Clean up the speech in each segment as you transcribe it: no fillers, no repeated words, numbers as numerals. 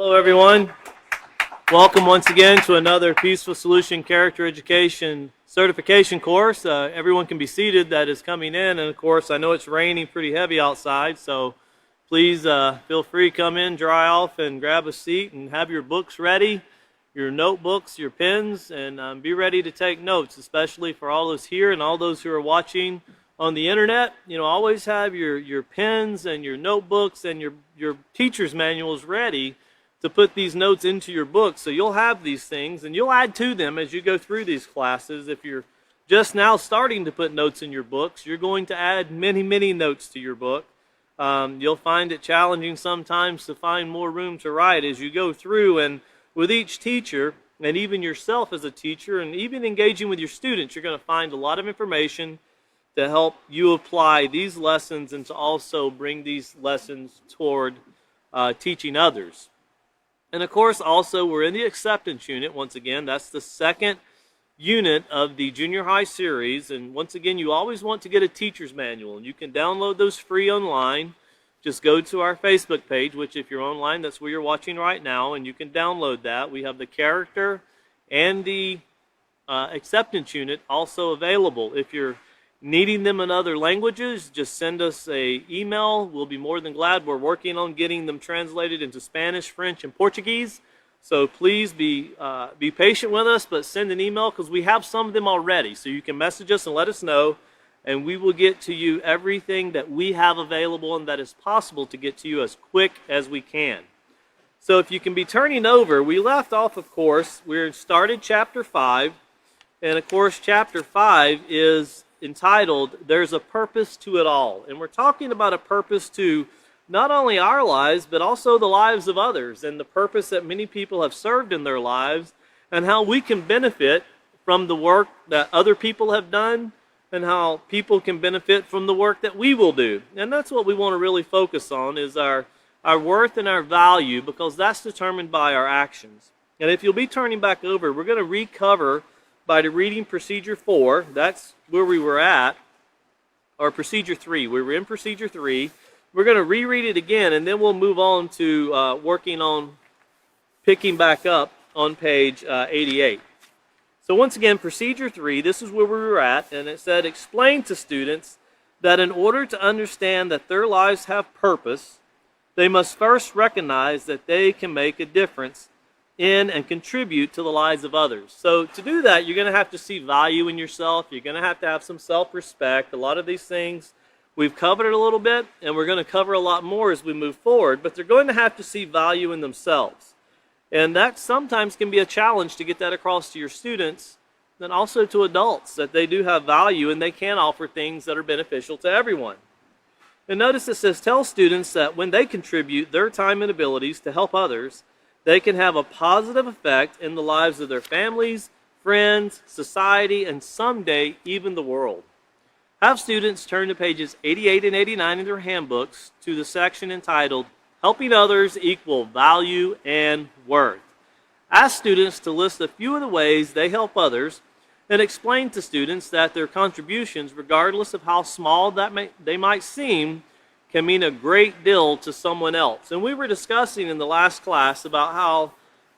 Hello everyone. Welcome once again to another Peaceful Solution Character Education certification course. Everyone can be seated that is coming in, and of course I know it's raining pretty heavy outside, so please feel free to come in, dry off, and grab a seat and have your books ready, your notebooks, your pens, and be ready to take notes, especially for all those here and all those who are watching on the internet. You know, always have your pens and your notebooks and your teacher's manuals ready to put these notes into your book, so you'll have these things and you'll add to them as you go through these classes. If you're just now starting to put notes in your books, you're going to add many notes to your book. You'll find it challenging sometimes to find more room to write as you go through, and with each teacher and even yourself as a teacher and even engaging with your students, you're going to find a lot of information to help you apply these lessons and to also bring these lessons toward teaching others. And of course, also, we're in the acceptance unit. Once again, that's the second unit of the junior high series. And once again, you always want to get a teacher's manual. And you can download those free online. Just go to our Facebook page, which if you're online, that's where you're watching right now. And you can download that. We have the character and the acceptance unit also available. If you're needing them in other languages, just send us an email. We'll be more than glad. We're working on getting them translated into Spanish, French, and Portuguese. So please be patient with us, but send an email because we have some of them already. So you can message us and let us know, and we will get to you everything that we have available and that is possible to get to you as quick as we can. So if you can be turning over, we left off, of course, we started chapter 5, and of course chapter 5 is entitled, There's a Purpose to It All. And we're talking about a purpose to not only our lives, but also the lives of others, and the purpose that many people have served in their lives, and how we can benefit from the work that other people have done, and how people can benefit from the work that we will do. And that's what we want to really focus on, is our worth and our value, because that's determined by our actions. And if you'll be turning back over, we're going to recover by the reading procedure 4. That's where we were at, or procedure 3. We were in procedure 3. We're going to reread it again, and then we'll move on to working on picking back up on page 88. So once again, procedure 3, this is where we were at, and it said, explain to students that in order to understand that their lives have purpose, they must first recognize that they can make a difference in and contribute to the lives of others. So to do that, you're going to have to see value in yourself. You're going to have some self-respect. A lot of these things we've covered it a little bit, and we're going to cover a lot more as we move forward, but they're going to have to see value in themselves. And that sometimes can be a challenge to get that across to your students, and also to adults, that they do have value and they can offer things that are beneficial to everyone. And notice it says, tell students that when they contribute their time and abilities to help others, they can have a positive effect in the lives of their families, friends, society, and someday even the world. Have students turn to pages 88 and 89 in their handbooks to the section entitled Helping Others Equal Value and Worth. Ask students to list a few of the ways they help others, and explain to students that their contributions, regardless of how small they might seem, can mean a great deal to someone else. And we were discussing in the last class about how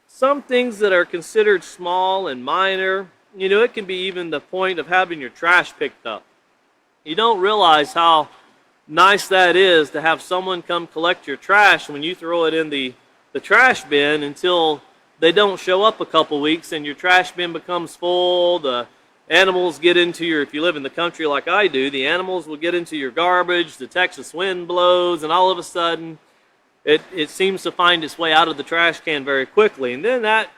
some things that are considered small and minor, you know, it can be even the point of having your trash picked up. You don't realize how nice that is to have someone come collect your trash when you throw it in the trash bin until they don't show up a couple weeks and your trash bin becomes full. The animals get into your, if you live in the country like I do, the animals will get into your garbage, the Texas wind blows, and all of a sudden it seems to find its way out of the trash can very quickly. And then that,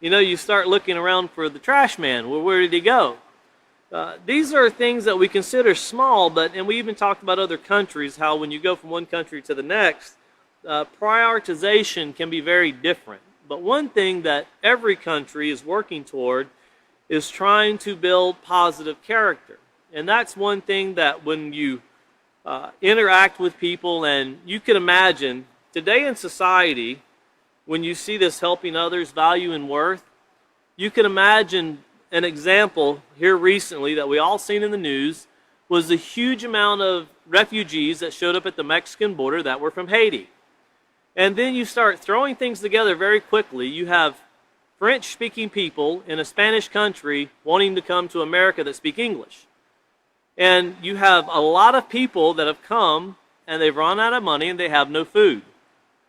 you know, you start looking around for the trash man. Well, where did he go? These are things that we consider small, and we even talked about other countries, how when you go from one country to the next, prioritization can be very different. But one thing that every country is working toward is trying to build positive character. And that's one thing that when you interact with people, and you can imagine today in society, when you see this helping others, value and worth, you can imagine an example here recently that we all seen in the news was the huge amount of refugees that showed up at the Mexican border that were from Haiti. And then you start throwing things together very quickly. You have French-speaking people in a Spanish country wanting to come to America that speak English. And you have a lot of people that have come and they've run out of money and they have no food.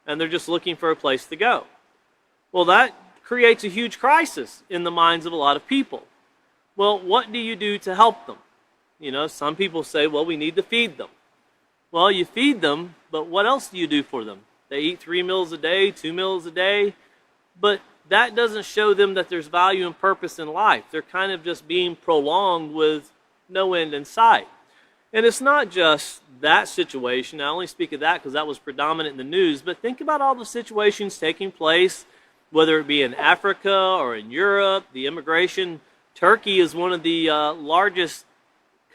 And they're just looking for a place to go. Well, that creates a huge crisis in the minds of a lot of people. Well, what do you do to help them? You know, some people say, well, we need to feed them. Well, you feed them, but what else do you do for them? They eat 3 meals a day, 2 meals a day, but that doesn't show them that there's value and purpose in life. They're kind of just being prolonged with no end in sight. And it's not just that situation. I only speak of that because that was predominant in the news, but think about all the situations taking place, whether it be in Africa or in Europe, the immigration. Turkey is one of the largest,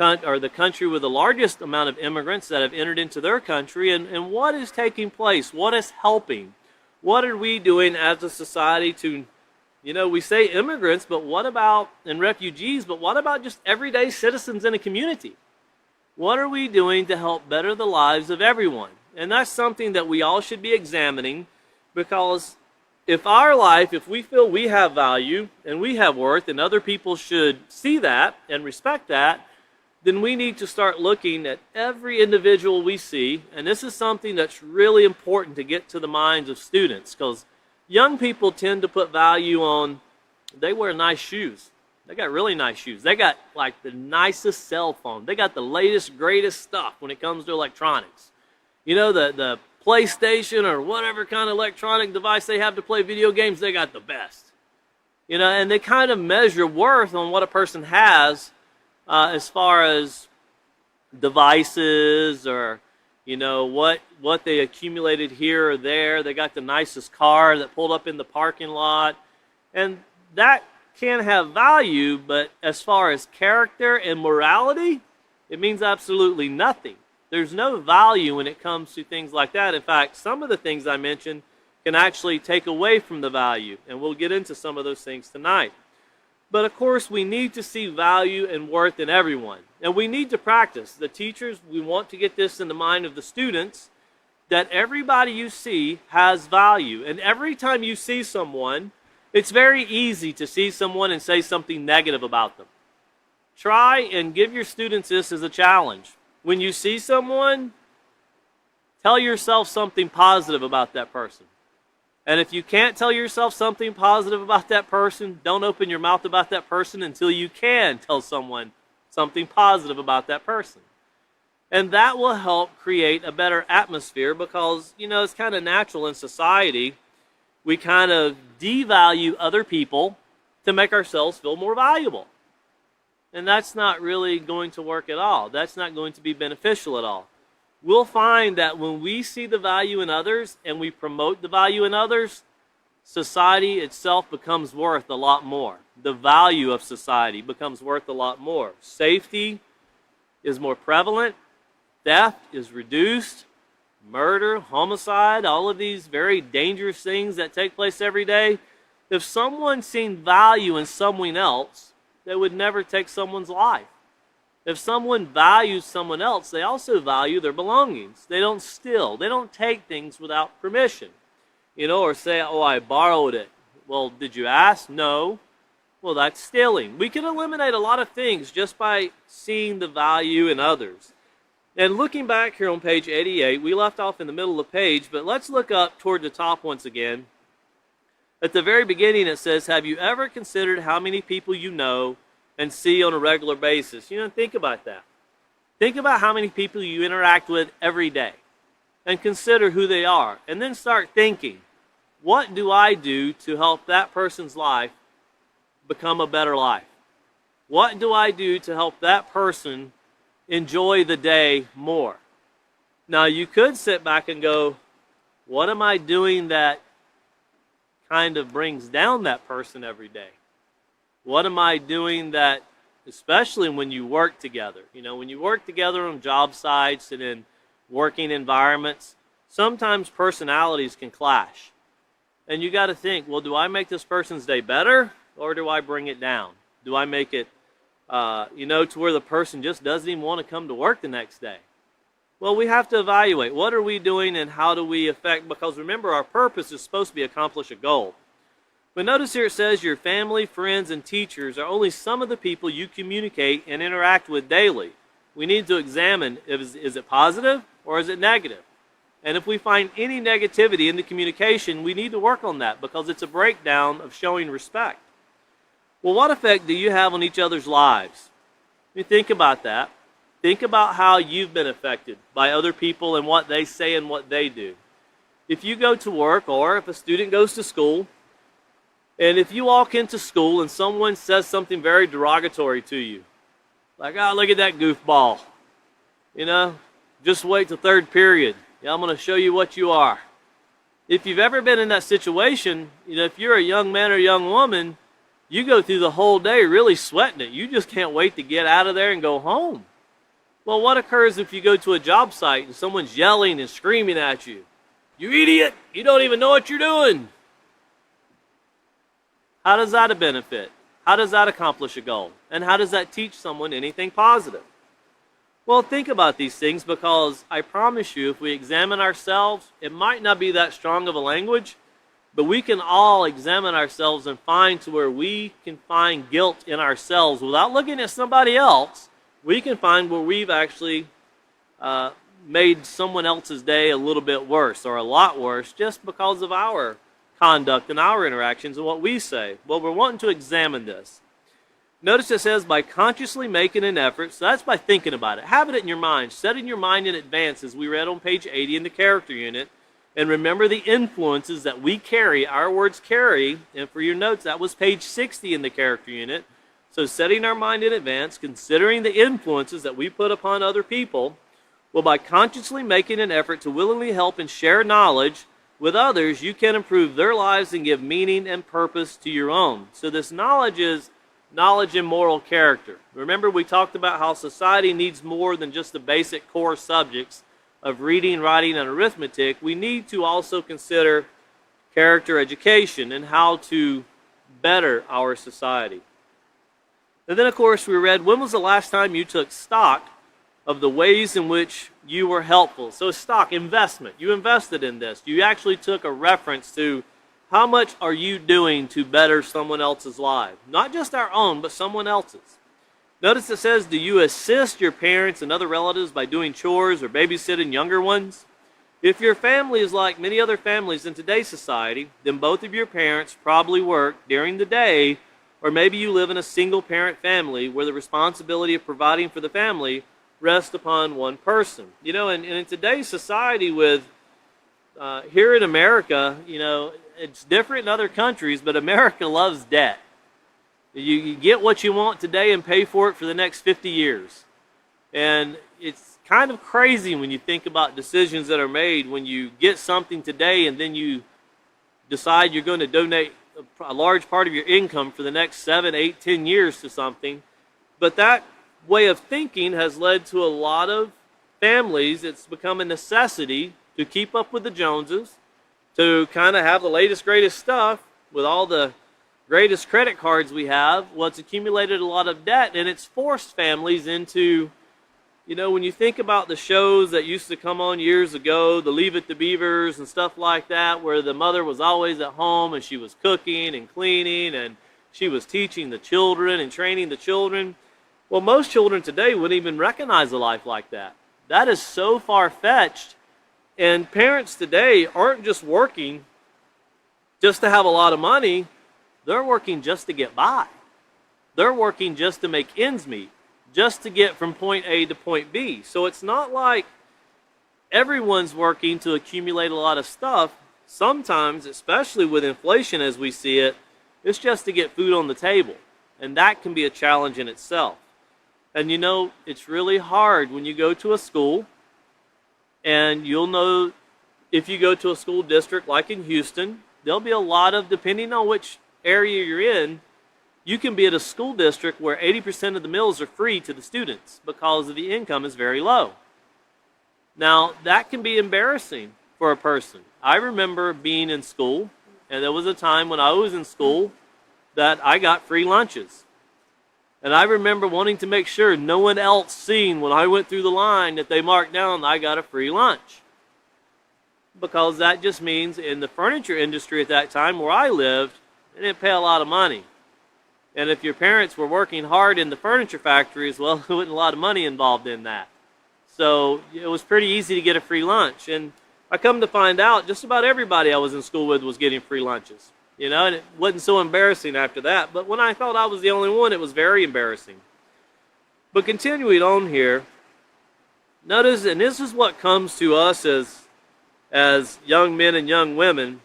or the country with the largest amount of immigrants that have entered into their country. And what is taking place? What is helping? What are we doing as a society to, you know, we say immigrants, but what about, and refugees, but what about just everyday citizens in a community? What are we doing to help better the lives of everyone? And that's something that we all should be examining, because if our life, if we feel we have value and we have worth and other people should see that and respect that, then we need to start looking at every individual we see. And this is something that's really important to get to the minds of students, because young people tend to put value on, they wear nice shoes. They got really nice shoes. They got like the nicest cell phone. They got the latest, greatest stuff when it comes to electronics. You know, the PlayStation or whatever kind of electronic device they have to play video games, they got the best. You know, and they kind of measure worth on what a person has as far as devices, or, you know, what they accumulated here or there. They got the nicest car that pulled up in the parking lot. And that can have value, but as far as character and morality, it means absolutely nothing. There's no value when it comes to things like that. In fact, some of the things I mentioned can actually take away from the value, and we'll get into some of those things tonight. But of course, we need to see value and worth in everyone, and we need to practice. The teachers, we want to get this in the mind of the students, that everybody you see has value. And every time you see someone, it's very easy to see someone and say something negative about them. Try and give your students this as a challenge. When you see someone, tell yourself something positive about that person. And if you can't tell yourself something positive about that person, don't open your mouth about that person until you can tell someone something positive about that person. And that will help create a better atmosphere, because, you know, it's kind of natural in society. We kind of devalue other people to make ourselves feel more valuable. And that's not really going to work at all. That's not going to be beneficial at all. We'll find that when we see the value in others and we promote the value in others, society itself becomes worth a lot more. The value of society becomes worth a lot more. Safety is more prevalent. Theft is reduced. Murder, homicide, all of these very dangerous things that take place every day. If someone seen value in someone else, they would never take someone's life. If someone values someone else, they also value their belongings. They don't steal. They don't take things without permission. You know, or say, oh, I borrowed it. Well, did you ask? No. Well, that's stealing. We can eliminate a lot of things just by seeing the value in others. And looking back here on page 88, we left off in the middle of the page, but let's look up toward the top once again. At the very beginning it says, have you ever considered how many people you know and see on a regular basis? You know, think about that. Think about how many people you interact with every day and consider who they are. And then start thinking, what do I do to help that person's life become a better life? What do I do to help that person enjoy the day more? Now, you could sit back and go, what am I doing that kind of brings down that person every day? What am I doing that, especially when you work together? You know, when you work together on job sites and in working environments, sometimes personalities can clash. And you got to think, well, do I make this person's day better, or do I bring it down? Do I make it, you know, to where the person just doesn't even want to come to work the next day? Well, we have to evaluate what are we doing and how do we affect, because remember, our purpose is supposed to be accomplish a goal. But notice here it says your family, friends, and teachers are only some of the people you communicate and interact with daily. We need to examine, is it positive or is it negative? And if we find any negativity in the communication, we need to work on that because it's a breakdown of showing respect. Well, what effect do you have on each other's lives? You think about that. Think about how you've been affected by other people and what they say and what they do. If you go to work or if a student goes to school, and if you walk into school and someone says something very derogatory to you, like, oh, look at that goofball, just wait till third period. Yeah, I'm going to show you what you are. If you've ever been in that situation, if you're a young man or young woman, you go through the whole day really sweating it. You just can't wait to get out of there and go home. Well, what occurs if you go to a job site and someone's yelling and screaming at you? You idiot! You don't even know what you're doing. How does that benefit? How does that accomplish a goal? And how does that teach someone anything positive? Well, think about these things because I promise you, if we examine ourselves, it might not be that strong of a language, but we can all examine ourselves and find to where we can find guilt in ourselves without looking at somebody else. We can find where we've actually made someone else's day a little bit worse or a lot worse just because of our conduct and our interactions and what we say. Well, we're wanting to examine this. Notice it says by consciously making an effort, so that's by thinking about it. Have it in your mind. Set in your mind in advance as we read on page 80 in the character unit. And remember the influences that we carry, our words carry. And for your notes, that was page 60 in the character unit. So setting our mind in advance, considering the influences that we put upon other people, well, by consciously making an effort to willingly help and share knowledge with others, you can improve their lives and give meaning and purpose to your own. So this knowledge is knowledge and moral character. Remember, we talked about how society needs more than just the basic core subjects of reading, writing, and arithmetic. We need to also consider character education and how to better our society. And then, of course, we read, when was the last time you took stock of the ways in which you were helpful? So stock, investment. You invested in this. You actually took a reference to how much are you doing to better someone else's life? Not just our own, but someone else's. Notice it says, do you assist your parents and other relatives by doing chores or babysitting younger ones? If your family is like many other families in today's society, then both of your parents probably work during the day, or maybe you live in a single-parent family where the responsibility of providing for the family rests upon one person. And in today's society with, here in America, it's different in other countries, but America loves debt. You get what you want today and pay for it for the next 50 years. And it's kind of crazy when you think about decisions that are made when you get something today and then you decide you're going to donate a large part of your income for the next 7, 8, 10 years to something. But that way of thinking has led to a lot of families. It's become a necessity to keep up with the Joneses, to kind of have the latest, greatest stuff with all the greatest credit cards we have. Well, it's accumulated a lot of debt, and it's forced families into, when you think about the shows that used to come on years ago, the Leave It to Beavers and stuff like that, where the mother was always at home and she was cooking and cleaning and she was teaching the children and training the children. Well, most children today wouldn't even recognize a life like that. That is so far-fetched. And parents today aren't just working just to have a lot of money. They're working just to get by. They're working just to make ends meet, just to get from point A to point B. So it's not like everyone's working to accumulate a lot of stuff. Sometimes, especially with inflation as we see it, it's just to get food on the table. And that can be a challenge in itself. And it's really hard when you go to a school, and you'll know if you go to a school district like in Houston, there'll be a lot of, depending on which area you're in, you can be at a school district where 80% of the meals are free to the students because the income is very low. Now, that can be embarrassing for a person. I remember being in school, and there was a time when I was in school that I got free lunches. And I remember wanting to make sure no one else seen when I went through the line that they marked down that I got a free lunch. Because that just means in the furniture industry at that time where I lived, they didn't pay a lot of money. And if your parents were working hard in the furniture factories, well, there wasn't a lot of money involved in that. So it was pretty easy to get a free lunch. And I come to find out just about everybody I was in school with was getting free lunches. You know, and it wasn't so embarrassing after that. But when I thought I was the only one, it was very embarrassing. But continuing on here, notice, and this is what comes to us as young men and young women,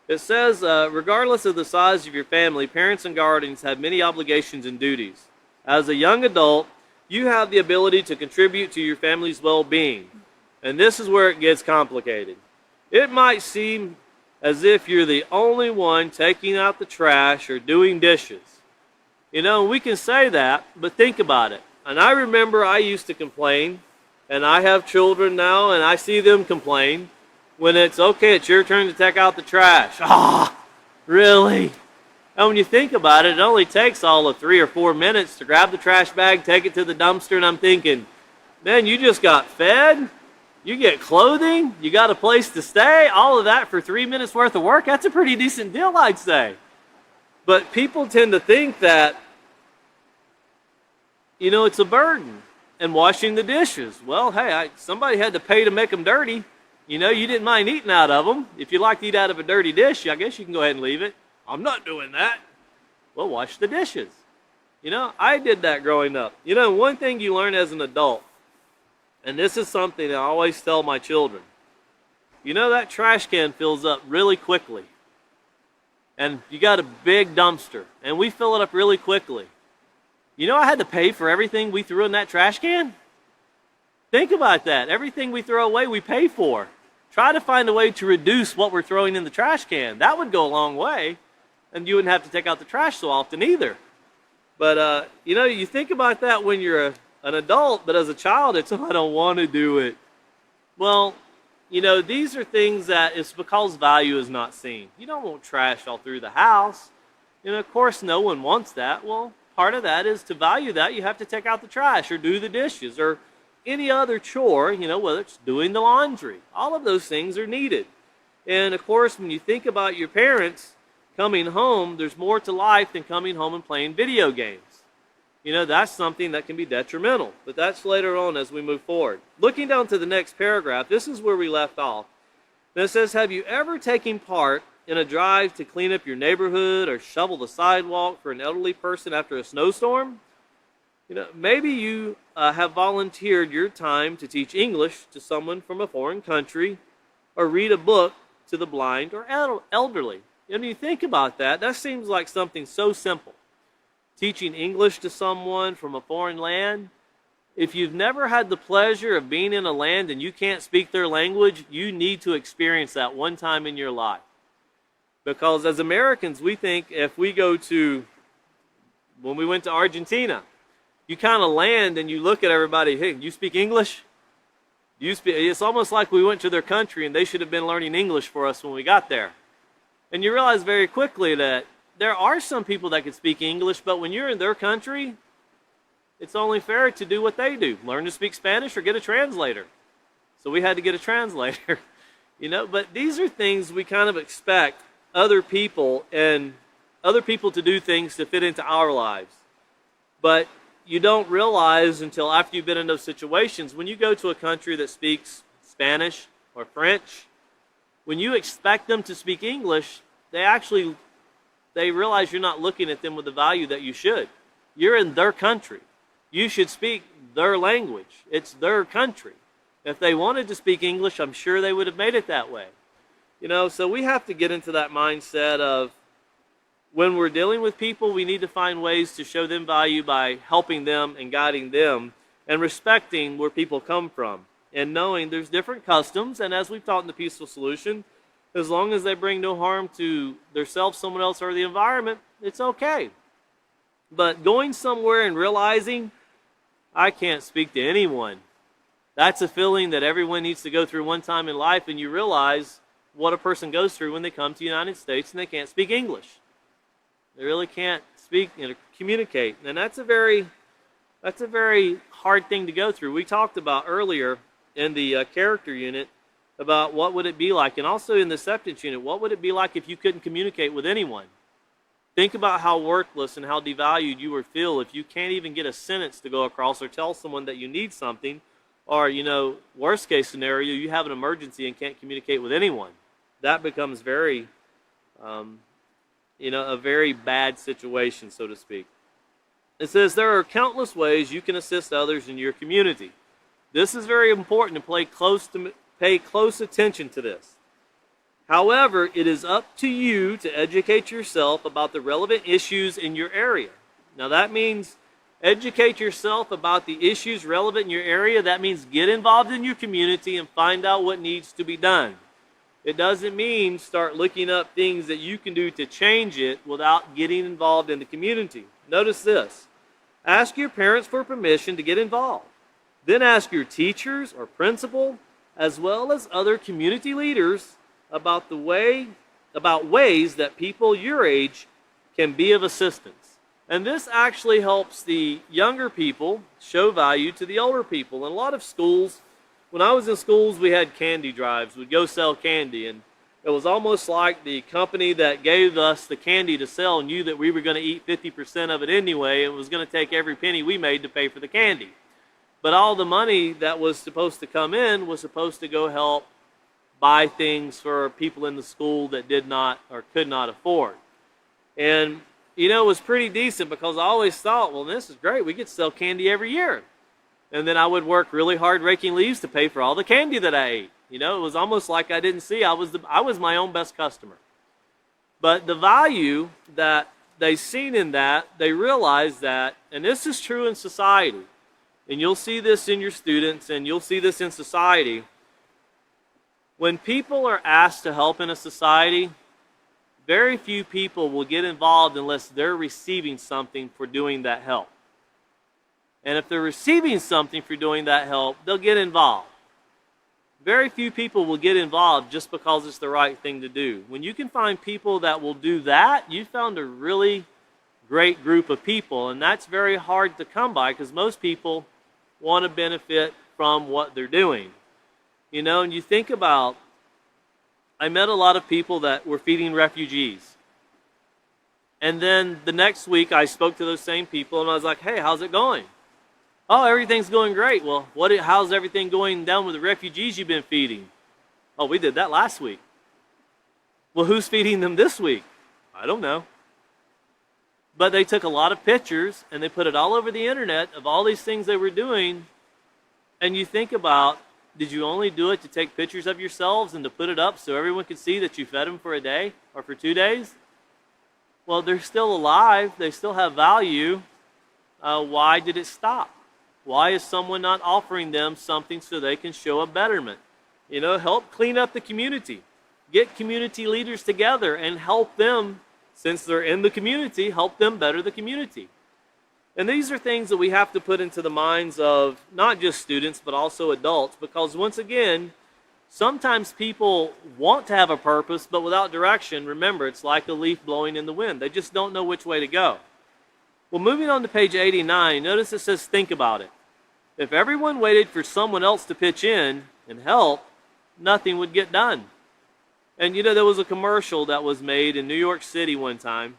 it says, regardless of the size of your family, parents and guardians have many obligations and duties. As a young adult, you have the ability to contribute to your family's well-being. And this is where it gets complicated. It might seem as if you're the only one taking out the trash or doing dishes. You know, we can say that, but think about it. And I remember I used to complain, and I have children now, and I see them complain, when it's, okay, it's your turn to take out the trash. Ah, really? And when you think about it, it only takes all of 3 or 4 minutes to grab the trash bag, take it to the dumpster, and I'm thinking, man, you just got fed? You get clothing, you got a place to stay, all of that for 3 minutes worth of work. That's a pretty decent deal, I'd say. But people tend to think that, you know, it's a burden. And washing the dishes, well, hey, somebody had to pay to make them dirty. You know, you didn't mind eating out of them. If you like to eat out of a dirty dish, I guess you can go ahead and leave it. I'm not doing that. Well, wash the dishes. You know, I did that growing up. You know, one thing you learn as an adult, and this is something I always tell my children. You know, that trash can fills up really quickly. And you got a big dumpster, and we fill it up really quickly. You know, I had to pay for everything we threw in that trash can? Think about that. Everything we throw away, we pay for. Try to find a way to reduce what we're throwing in the trash can. That would go a long way, and you wouldn't have to take out the trash so often either. But, you know, you think about that when you're an adult, but as a child, it's, oh, I don't want to do it. Well, you know, these are things that it's because value is not seen. You don't want trash all through the house. You know, of course, no one wants that. Well, part of that is to value that, you have to take out the trash or do the dishes or any other chore, you know, whether it's doing the laundry. All of those things are needed. And, of course, when you think about your parents coming home, there's more to life than coming home and playing video games. You know, that's something that can be detrimental, but that's later on as we move forward. Looking down to the next paragraph, this is where we left off. And it says, have you ever taken part in a drive to clean up your neighborhood or shovel the sidewalk for an elderly person after a snowstorm? You know, maybe you have volunteered your time to teach English to someone from a foreign country or read a book to the blind or elderly. And when you think about that, that seems like something so simple. Teaching English to someone from a foreign land. If you've never had the pleasure of being in a land and you can't speak their language, you need to experience that one time in your life. Because as Americans, we think if we go to, when we went to Argentina, you kind of land and you look at everybody, hey, you speak English? It's almost like we went to their country and they should have been learning English for us when we got there. And you realize very quickly that there are some people that can speak English, but when you're in their country, it's only fair to do what they do. Learn to speak Spanish or get a translator. So we had to get a translator. You know, but these are things we kind of expect other people to do things to fit into our lives. But you don't realize until after you've been in those situations, when you go to a country that speaks Spanish or French, when you expect them to speak English, they realize you're not looking at them with the value that you should. You're in their country. You should speak their language. It's their country. If they wanted to speak English, I'm sure they would have made it that way. You know, so we have to get into that mindset of when we're dealing with people, we need to find ways to show them value by helping them and guiding them and respecting where people come from and knowing there's different customs. And as we've taught in the Peaceful Solution, as long as they bring no harm to themselves, someone else, or the environment, it's okay. But going somewhere and realizing, I can't speak to anyone, that's a feeling that everyone needs to go through one time in life, and you realize what a person goes through when they come to the United States and they can't speak English. They really can't speak, communicate. And that's a very hard thing to go through. We talked about earlier in the character unit about what would it be like, and also in the acceptance unit, what would it be like if you couldn't communicate with anyone? Think about how worthless and how devalued you would feel if you can't even get a sentence to go across or tell someone that you need something, or, worst case scenario, you have an emergency and can't communicate with anyone. That becomes very, a very bad situation, so to speak. It says there are countless ways you can assist others in your community. This is very important to pay close attention to this. However, it is up to you to educate yourself about the relevant issues in your area. Now that means educate yourself about the issues relevant in your area. That means get involved in your community and find out what needs to be done. It doesn't mean start looking up things that you can do to change it without getting involved in the community. Notice this. Ask your parents for permission to get involved. Then ask your teachers or principal, as well as other community leaders, about ways that people your age can be of assistance. And this actually helps the younger people show value to the older people. In a lot of schools, when I was in schools, we had candy drives. We'd go sell candy, and it was almost like the company that gave us the candy to sell knew that we were going to eat 50% of it anyway, and was going to take every penny we made to pay for the candy. But all the money that was supposed to come in was supposed to go help buy things for people in the school that did not or could not afford. And, it was pretty decent because I always thought, well, this is great. We get to sell candy every year. And then I would work really hard raking leaves to pay for all the candy that I ate. It was almost like I didn't see. I was my own best customer. But the value that they seen in that, they realized that, and this is true in society, and you'll see this in your students, and you'll see this in society. When people are asked to help in a society, very few people will get involved unless they're receiving something for doing that help. And if they're receiving something for doing that help, they'll get involved. Very few people will get involved just because it's the right thing to do. When you can find people that will do that, you found a really great group of people, and that's very hard to come by because most people want to benefit from what they're doing. And you think about, I met a lot of people that were feeding refugees. And then the next week I spoke to those same people and I was like, hey, how's it going? Oh, everything's going great. Well, how's everything going down with the refugees you've been feeding? Oh, we did that last week. Well, who's feeding them this week? I don't know. But they took a lot of pictures and they put it all over the internet of all these things they were doing. And you think about, did you only do it to take pictures of yourselves and to put it up so everyone could see that you fed them for a day or for 2 days? Well, they're still alive. They still have value. Why did it stop? Why is someone not offering them something so they can show a betterment? Help clean up the community. Get community leaders together and help them, since they're in the community, help them better the community. And these are things that we have to put into the minds of not just students, but also adults, because once again, sometimes people want to have a purpose, but without direction. Remember, it's like a leaf blowing in the wind. They just don't know which way to go. Well, moving on to page 89, notice it says, think about it. If everyone waited for someone else to pitch in and help, nothing would get done. And there was a commercial that was made in New York City one time,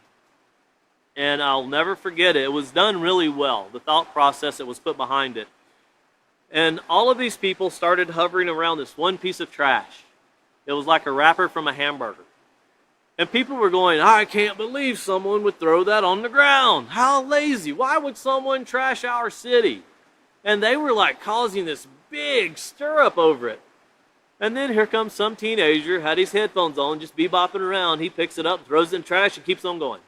and I'll never forget it. It was done really well, the thought process that was put behind it. And all of these people started hovering around this one piece of trash. It was like a wrapper from a hamburger. And people were going, I can't believe someone would throw that on the ground. How lazy. Why would someone trash our city? And they were like causing this big stir up over it. And then here comes some teenager, had his headphones on, just bebopping around. He picks it up, throws it in trash, and keeps on going.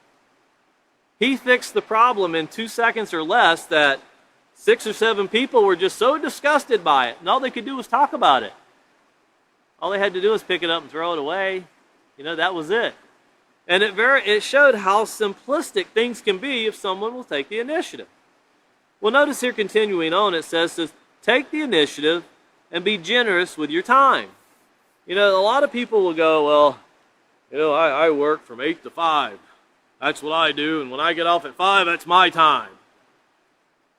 He fixed the problem in 2 seconds or less that 6 or 7 people were just so disgusted by it, and all they could do was talk about it. All they had to do was pick it up and throw it away. That was it. And it showed how simplistic things can be if someone will take the initiative. Well, notice here continuing on, it says to take the initiative and be generous with your time. A lot of people will go, well, I work from 8 to 5. That's what I do, and when I get off at 5, that's my time.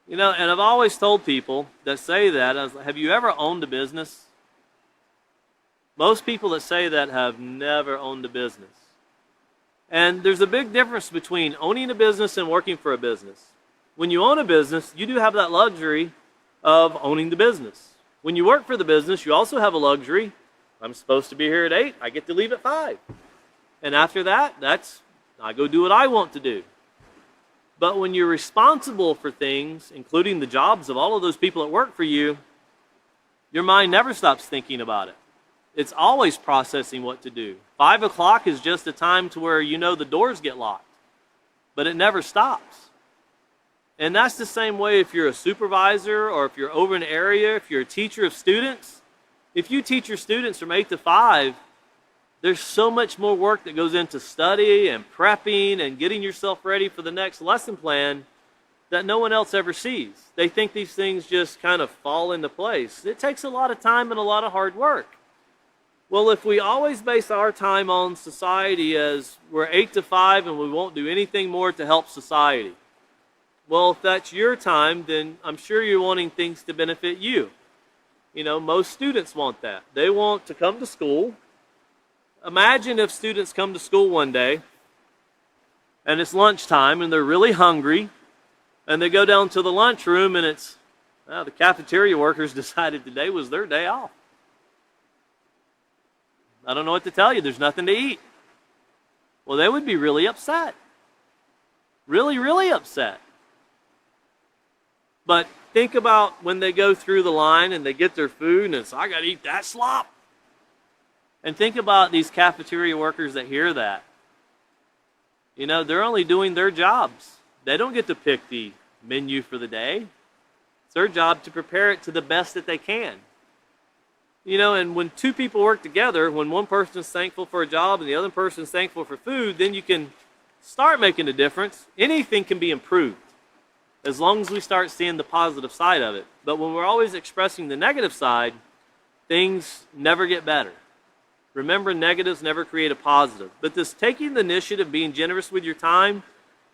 You know, and I've always told people that say that, have you ever owned a business? Most people that say that have never owned a business. And there's a big difference between owning a business and working for a business. When you own a business, you do have that luxury of owning the business. When you work for the business, you also have a luxury. I'm supposed to be here at 8, I get to leave at 5. And after that, I go do what I want to do. But when you're responsible for things, including the jobs of all of those people that work for you, your mind never stops thinking about it. It's always processing what to do. 5 o'clock is just a time to where you know the doors get locked, but it never stops. And that's the same way if you're a supervisor or if you're over an area, if you're a teacher of students. If you teach your students from 8 to 5, there's so much more work that goes into study and prepping and getting yourself ready for the next lesson plan that no one else ever sees. They think these things just kind of fall into place. It takes a lot of time and a lot of hard work. Well, if we always base our time on society as we're 8 to 5 and we won't do anything more to help society, well, if that's your time, then I'm sure you're wanting things to benefit you. You know, most students want that. They want to come to school. Imagine if students come to school one day and it's lunchtime and they're really hungry and they go down to the lunchroom and the cafeteria workers decided today was their day off. I don't know what to tell you. There's nothing to eat. Well, they would be really upset. Really, really upset. But think about when they go through the line and they get their food and it's, I got to eat that slop. And think about these cafeteria workers that hear that. You know, they're only doing their jobs. They don't get to pick the menu for the day. It's their job to prepare it to the best that they can. You know, and when two people work together, when one person is thankful for a job and the other person is thankful for food, then you can start making a difference. Anything can be improved as long as we start seeing the positive side of it. But when we're always expressing the negative side, things never get better. Remember, negatives never create a positive. But this taking the initiative, being generous with your time,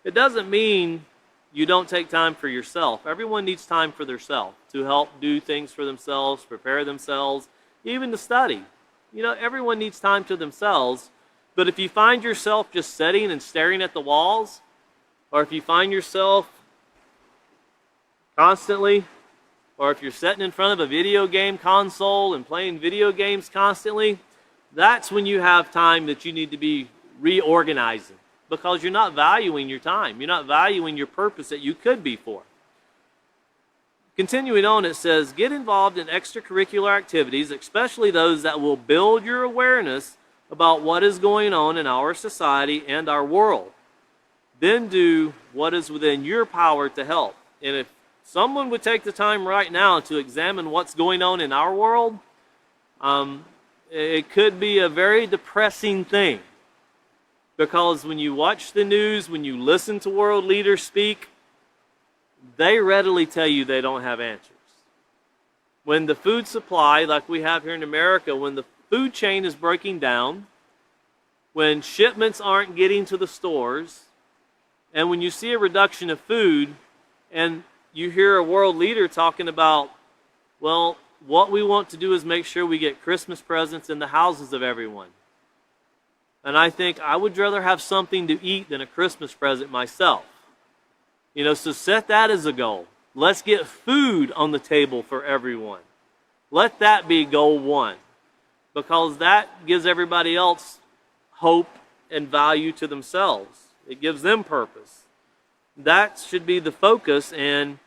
it doesn't mean you don't take time for yourself. Everyone needs time for themselves to help do things for themselves, prepare themselves, even to study. You know, everyone needs time to themselves. But if you find yourself just sitting and staring at the walls, or if you find yourself constantly, or if you're sitting in front of a video game console and playing video games constantly, that's when you have time that you need to be reorganizing, because you're not valuing your time. You're not valuing your purpose that you could be for. Continuing on, it says, get involved in extracurricular activities, especially those that will build your awareness about what is going on in our society and our world. Then do what is within your power to help. And if someone would take the time right now to examine what's going on in our world, it could be a very depressing thing. Because when you watch the news, when you listen to world leaders speak, they readily tell you they don't have answers. When the food supply, like we have here in America, when the food chain is breaking down, when shipments aren't getting to the stores, and when you see a reduction of food, and you hear a world leader talking about, well, what we want to do is make sure we get Christmas presents in the houses of everyone. And I think I would rather have something to eat than a Christmas present myself. You know, so set that as a goal. Let's get food on the table for everyone. Let that be goal one, because that gives everybody else hope and value to themselves. It gives them purpose. That should be the focus, and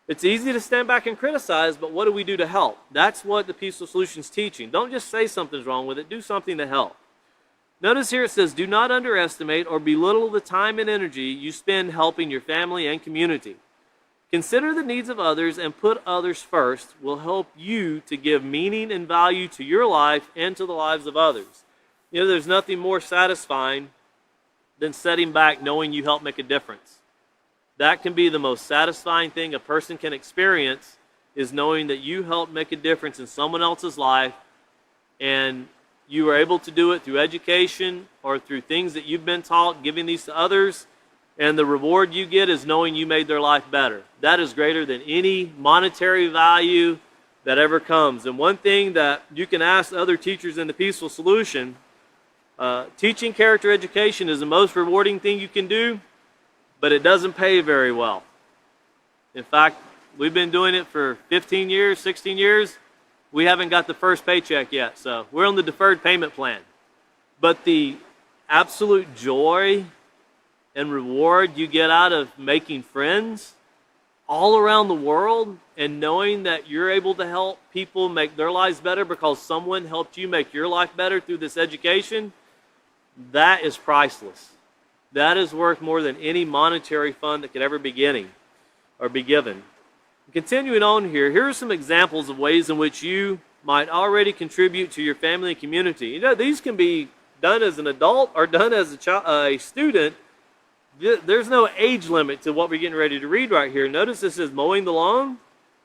it's easy to stand back and criticize, but what do we do to help? That's what the Peaceful Solutions teaching. Don't just say something's wrong with it. Do something to help. Notice here it says, do not underestimate or belittle the time and energy you spend helping your family and community. Consider the needs of others and put others first will help you to give meaning and value to your life and to the lives of others. You know, there's nothing more satisfying than sitting back knowing you helped make a difference. That can be the most satisfying thing a person can experience, is knowing that you helped make a difference in someone else's life, and you are able to do it through education or through things that you've been taught, giving these to others, and the reward you get is knowing you made their life better. That is greater than any monetary value that ever comes. And one thing that you can ask other teachers in the Peaceful Solution, teaching character education is the most rewarding thing you can do, but it doesn't pay very well. In fact, we've been doing it for 15 years, 16 years. We haven't got the first paycheck yet, so we're on the deferred payment plan. But the absolute joy and reward you get out of making friends all around the world and knowing that you're able to help people make their lives better because someone helped you make your life better through this education, that is priceless. That is worth more than any monetary fund that could ever be given. Continuing on here are some examples of ways in which you might already contribute to your family and community. You know, these can be done as an adult or done as a student. There's no age limit to what we're getting ready to read right here. Notice this is mowing the lawn.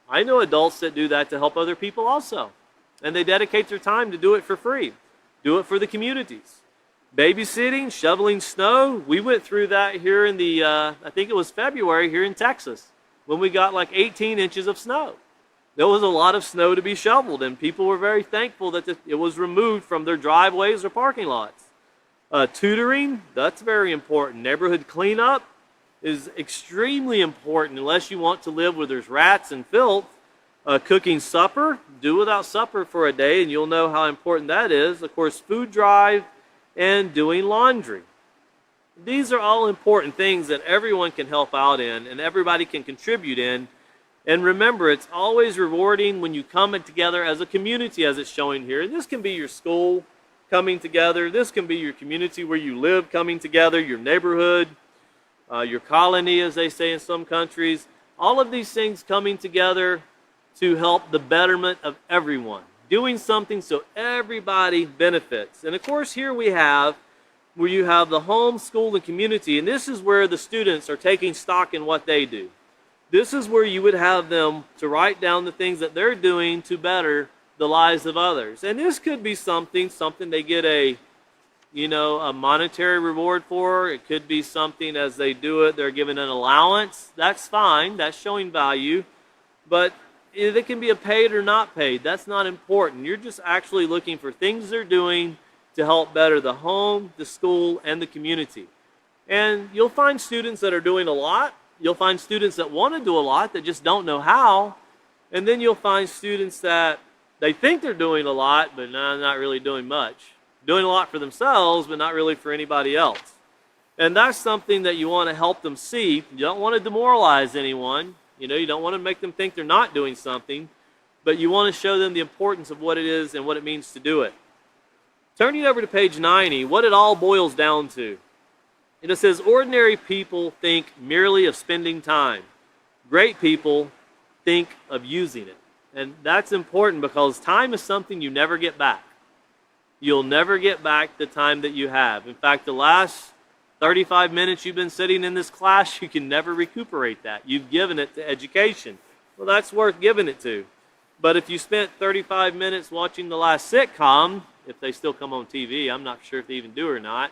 I know adults that do that to help other people also. And they dedicate their time to do it for free. Do it for the communities. Babysitting, shoveling snow. We went through that here in the, I think it was February here in Texas, when we got like 18 inches of snow. There was a lot of snow to be shoveled, and people were very thankful that it was removed from their driveways or parking lots. Tutoring, that's very important. Neighborhood cleanup is extremely important unless you want to live where there's rats and filth. Cooking supper, do without supper for a day, and you'll know how important that is. Of course, food drive, and doing laundry. These are all important things that everyone can help out in and everybody can contribute in. And remember, it's always rewarding when you come together as a community, as it's showing here. This can be your school coming together. This can be your community where you live coming together, your neighborhood, your colony, as they say in some countries. All of these things coming together to help the betterment of everyone. Doing something so everybody benefits. And of course, here we have where you have the home, school, and community, and this is where the students are taking stock in what they do. This is where you would have them to write down the things that they're doing to better the lives of others. And this could be something they get a monetary reward for. It could be something as they do it, they're given an allowance. That's fine, that's showing value. But it can be a paid or not paid. That's not important. You're just actually looking for things they're doing to help better the home, the school, and the community. And you'll find students that are doing a lot. You'll find students that want to do a lot that just don't know how. And then you'll find students that they think they're doing a lot, but not really doing much. Doing a lot for themselves, but not really for anybody else. And that's something that you want to help them see. You don't want to demoralize anyone. You don't want to make them think they're not doing something, but you want to show them the importance of what it is and what it means to do it. Turning over to page 90, what it all boils down to. And it says, ordinary people think merely of spending time. Great people think of using it. And that's important because time is something you never get back. You'll never get back the time that you have. In fact, the last 35 minutes you've been sitting in this class, you can never recuperate that. You've given it to education. Well, that's worth giving it to. But if you spent 35 minutes watching the last sitcom, if they still come on TV, I'm not sure if they even do or not,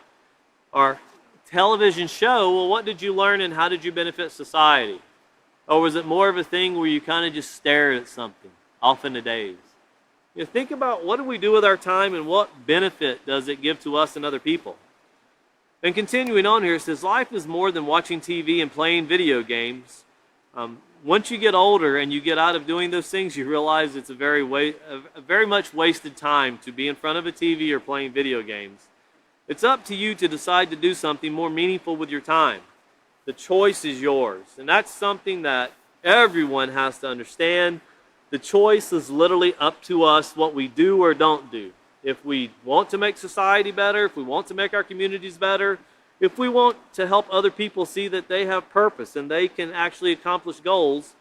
or television show, well, what did you learn and how did you benefit society? Or was it more of a thing where you kind of just stared at something off in the days? Think about what do we do with our time and what benefit does it give to us and other people? And continuing on here, it says, life is more than watching TV and playing video games. Once you get older and you get out of doing those things, you realize it's a very much wasted time to be in front of a TV or playing video games. It's up to you to decide to do something more meaningful with your time. The choice is yours. And that's something that everyone has to understand. The choice is literally up to us what we do or don't do. If we want to make society better, if we want to make our communities better, if we want to help other people see that they have purpose and they can actually accomplish goals,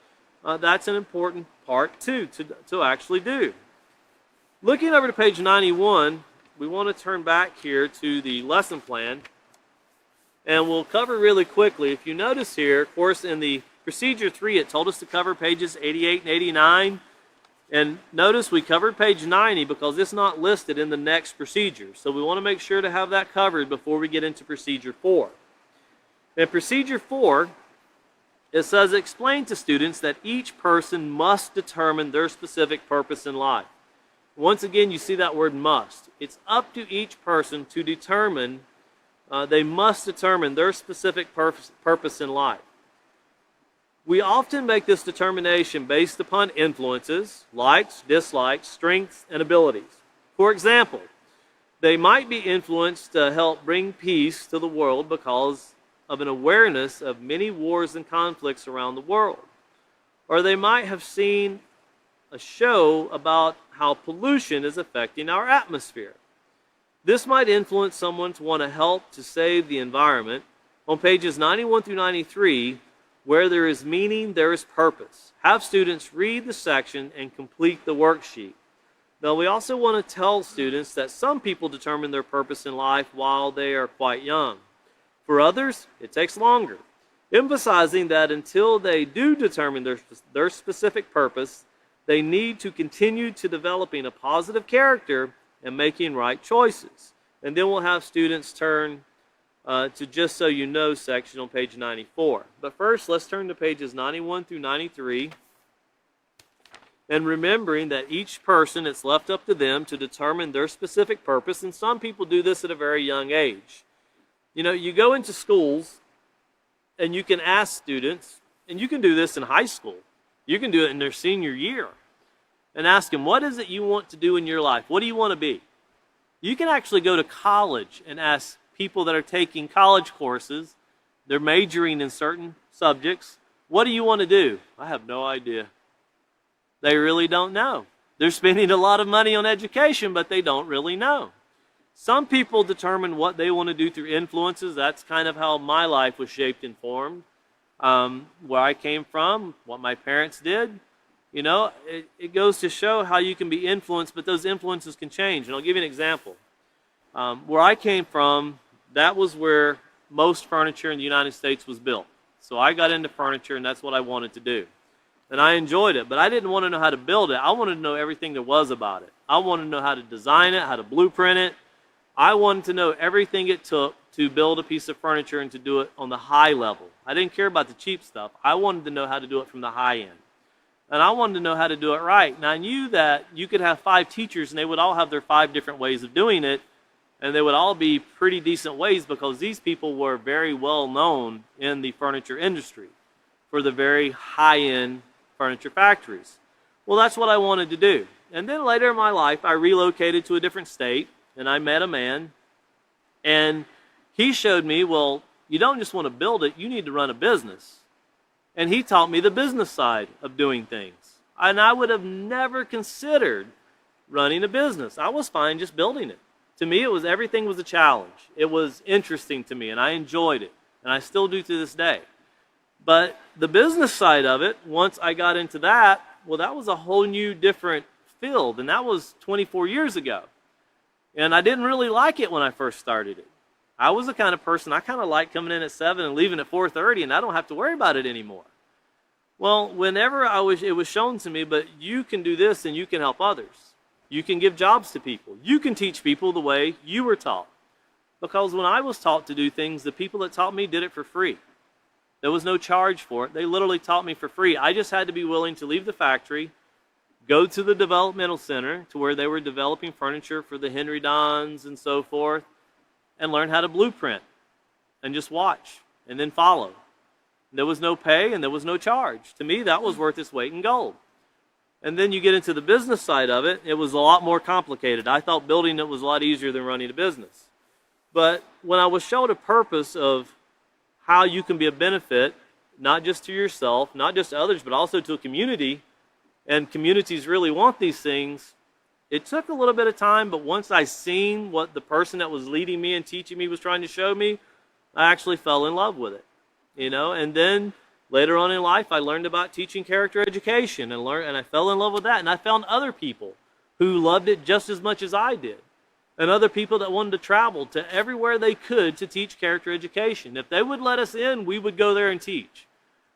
that's an important part too to actually do. Looking over to page 91, we want to turn back here to the lesson plan, and we'll cover really quickly. If you notice here, of course, in the procedure 3, it told us to cover pages 88 and 89. And notice we covered page 90 because it's not listed in the next procedure. So we want to make sure to have that covered before we get into procedure 4. In procedure 4, it says explain to students that each person must determine their specific purpose in life. Once again, you see that word must. It's up to each person to determine, they must determine their specific purpose in life. We often make this determination based upon influences, likes, dislikes, strengths, and abilities. For example, they might be influenced to help bring peace to the world because of an awareness of many wars and conflicts around the world. Or they might have seen a show about how pollution is affecting our atmosphere. This might influence someone to want to help to save the environment. On pages 91 through 93, where there is meaning, there is purpose. Have students read the section and complete the worksheet. Now, we also want to tell students that some people determine their purpose in life while they are quite young. For others, it takes longer, emphasizing that until they do determine their specific purpose, they need to continue to developing a positive character and making right choices. And then we'll have students turn to Just So You Know section on page 94. But first, let's turn to pages 91 through 93. And remembering that each person, it's left up to them to determine their specific purpose. And some people do this at a very young age. You know, you go into schools and you can ask students, and you can do this in high school. You can do it in their senior year. And ask them, what is it you want to do in your life? What do you want to be? You can actually go to college and ask people that are taking college courses, they're majoring in certain subjects, what do you want to do? I have no idea. They really don't know. They're spending a lot of money on education, but they don't really know. Some people determine what they want to do through influences. That's kind of how my life was shaped and formed. Where I came from, what my parents did. You know, it goes to show how you can be influenced, but those influences can change. And I'll give you an example. Where I came from, that was where most furniture in the United States was built. So I got into furniture, and that's what I wanted to do. And I enjoyed it, but I didn't want to know how to build it. I wanted to know everything there was about it. I wanted to know how to design it, how to blueprint it. I wanted to know everything it took to build a piece of furniture and to do it on the high level. I didn't care about the cheap stuff. I wanted to know how to do it from the high end. And I wanted to know how to do it right. And I knew that you could have 5 teachers, and they would all have their 5 different ways of doing it. And they would all be pretty decent ways because these people were very well known in the furniture industry for the very high-end furniture factories. Well, that's what I wanted to do. And then later in my life, I relocated to a different state, and I met a man. And he showed me, well, you don't just want to build it, you need to run a business. And he taught me the business side of doing things. And I would have never considered running a business. I was fine just building it. To me, everything was a challenge. It was interesting to me, and I enjoyed it. And I still do to this day. But the business side of it, once I got into that, well, that was a whole new different field. And that was 24 years ago. And I didn't really like it when I first started it. I was the kind of person, I kind of like coming in at 7 and leaving at 4:30, and I don't have to worry about it anymore. Well, whenever it was shown to me, but you can do this and you can help others. You can give jobs to people. You can teach people the way you were taught. Because when I was taught to do things, the people that taught me did it for free. There was no charge for it. They literally taught me for free. I just had to be willing to leave the factory, go to the developmental center to where they were developing furniture for the Henry Dons and so forth, and learn how to blueprint and just watch and then follow. There was no pay and there was no charge. To me, that was worth its weight in gold. And then you get into the business side of it, it was a lot more complicated. I thought building it was a lot easier than running a business. But when I was shown a purpose of how you can be a benefit, not just to yourself, not just to others, but also to a community, and communities really want these things, it took a little bit of time, but once I seen what the person that was leading me and teaching me was trying to show me, I actually fell in love with it. You know, and then later on in life, I learned about teaching character education and I fell in love with that. And I found other people who loved it just as much as I did. And other people that wanted to travel to everywhere they could to teach character education. If they would let us in, we would go there and teach.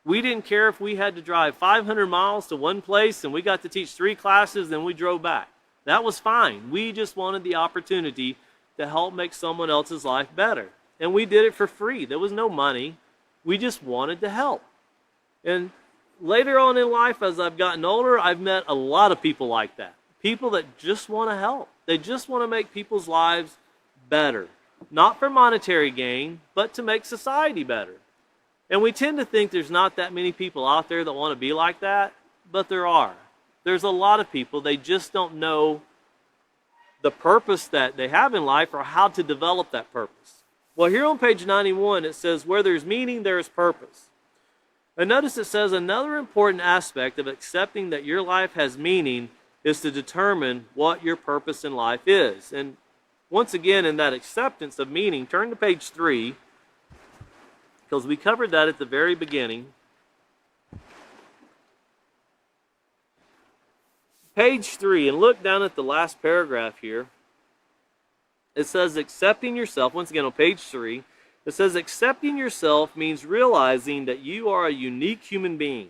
We didn't care if we had to drive 500 miles to one place and we got to teach 3 classes, then we drove back. That was fine. We just wanted the opportunity to help make someone else's life better. And we did it for free. There was no money. We just wanted to help. And later on in life, as I've gotten older, I've met a lot of people like that. People that just want to help. They just want to make people's lives better. Not for monetary gain, but to make society better. And we tend to think there's not that many people out there that want to be like that, but there are. There's a lot of people, they just don't know the purpose that they have in life or how to develop that purpose. Well, here on page 91, it says, where there's meaning, there is purpose. And notice it says another important aspect of accepting that your life has meaning is to determine what your purpose in life is. And once again, in that acceptance of meaning, turn to page 3, because we covered that at the very beginning. Page 3, and look down at the last paragraph here. It says accepting yourself, once again on page 3, it says accepting yourself means realizing that you are a unique human being.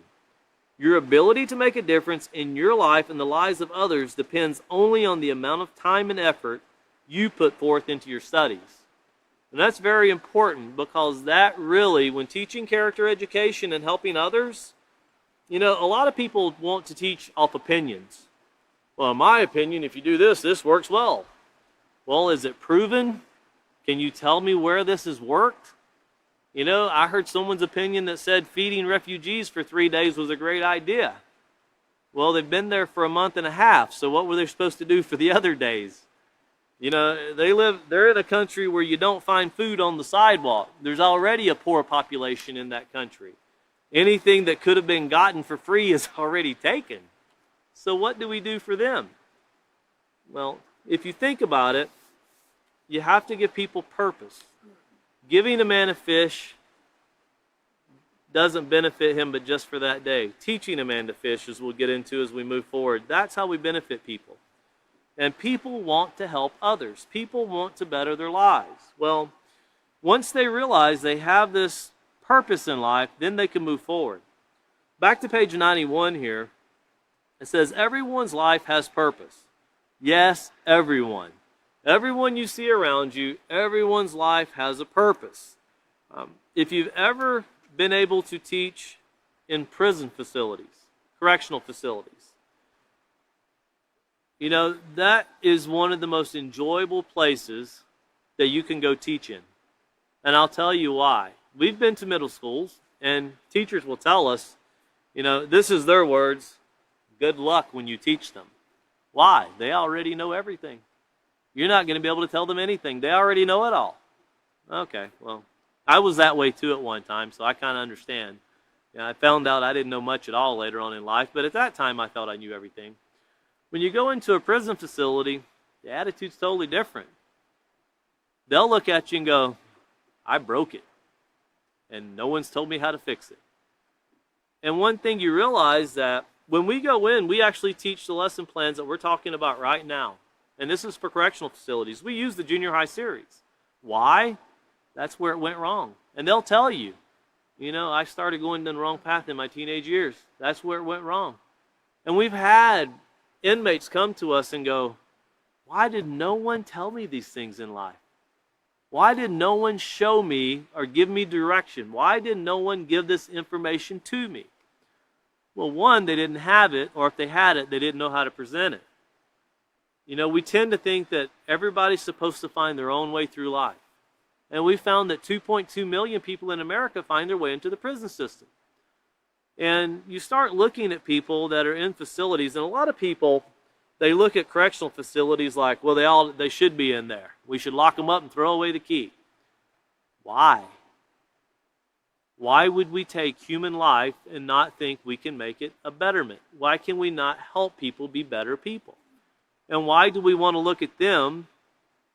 Your ability to make a difference in your life and the lives of others depends only on the amount of time and effort you put forth into your studies. And that's very important, because that really, when teaching character education and helping others, you know, a lot of people want to teach off opinions. Well, in my opinion, if you do this, this works well. Well, is it proven? Can you tell me where this has worked? You know, I heard someone's opinion that said feeding refugees for 3 days was a great idea. Well, they've been there for a month and a half, so what were they supposed to do for the other days? You know, they're in a country where you don't find food on the sidewalk. There's already a poor population in that country. Anything that could have been gotten for free is already taken. So what do we do for them? Well, if you think about it, you have to give people purpose. Giving a man a fish doesn't benefit him but just for that day. Teaching a man to fish, as we'll get into as we move forward, that's how we benefit people. And people want to help others. People want to better their lives. Well, once they realize they have this purpose in life, then they can move forward. Back to page 91 here, it says everyone's life has purpose. Yes, everyone. Everyone you see around you, everyone's life has a purpose. If you've ever been able to teach in prison facilities, correctional facilities, you know, that is one of the most enjoyable places that you can go teach in. And I'll tell you why. We've been to middle schools, and teachers will tell us, you know, this is their words, good luck when you teach them. Why? They already know everything. You're not going to be able to tell them anything. They already know it all. Okay, well, I was that way too at one time, so I kind of understand. You know, I found out I didn't know much at all later on in life, but at that time I thought I knew everything. When you go into a prison facility, the attitude's totally different. They'll look at you and go, I broke it, and no one's told me how to fix it. And one thing you realize that when we go in, we actually teach the lesson plans that we're talking about right now. And this is for correctional facilities. We use the junior high series. Why? That's where it went wrong. And they'll tell you, you know, I started going down the wrong path in my teenage years. That's where it went wrong. And we've had inmates come to us and go, why did no one tell me these things in life? Why did no one show me or give me direction? Why did no one give this information to me? Well, one, they didn't have it, or if they had it, they didn't know how to present it. You know, we tend to think that everybody's supposed to find their own way through life. And we found that 2.2 million people in America find their way into the prison system. And you start looking at people that are in facilities, and a lot of people, they look at correctional facilities like, well, they should be in there. We should lock them up and throw away the key. Why? Why would we take human life and not think we can make it a betterment? Why can we not help people be better people? And why do we want to look at them